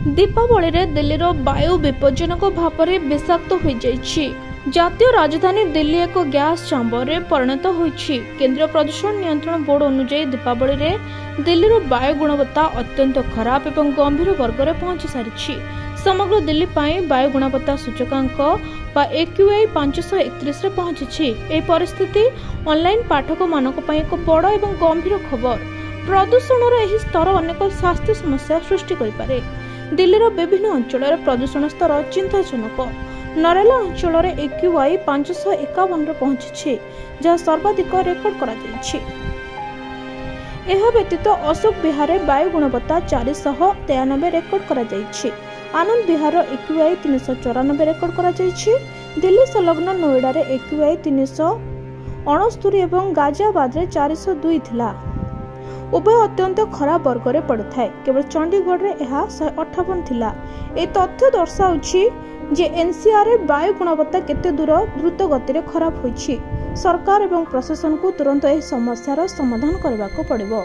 दीपावली रे दिल्लीर वायु विपज्जनक भाव में विषाक्त हो जाइछि। जातीय राजधानी दिल्ली एक गैस चैम्बर रे परिणत होइछि। केंद्रीय प्रदूषण नियंत्रण बोर्ड अनुसार दीपावली रे दिल्लीर वायु गुणवत्ता अत्यंत खराब एवं गंभीर वर्ग में पहुंची सारिछि। समग्र दिल्ली पाई वायु गुणवत्ता सूचकांक AQI 531 रे पहुंची। ए परिस्थिति ऑनलाइन पाठक मानक पई एक बड़ एवं गंभीर खबर। प्रदूषणर एही स्तर अनेक स्वास्थ्य समस्या सृष्टि करि पारे। दिल्लीर विभिन्न अंचल प्रदूषण स्तर चिंताजनक। नरेला अंचल AQI 551 रे पहुंची, जहाँ सर्वाधिक रेकर्ड करा जायछि। एहा व्यतीत अशोक विहार वायु गुणवत्ता 493 रेकर्ड करा जायछि। आनंद विहार AQI 394 रेकर्ड करा जायछि। दिल्ली संलग्न नोएडा रे AQI 369 एवं गाजियाबाद रे 402 थिला। उभय अत्यंत खराब वर्ग में पड़े थाए। केवल चंडीगढ़ रे यह 158 थिला। ए तथ्य दर्शाउछि जे NCR रे वायु गुणवत्ता केते दूर द्रुत गति रे खराब होइछि। सरकार एवं प्रशासन को तुरंत एही समस्यार समाधान करबाको पड़िबो।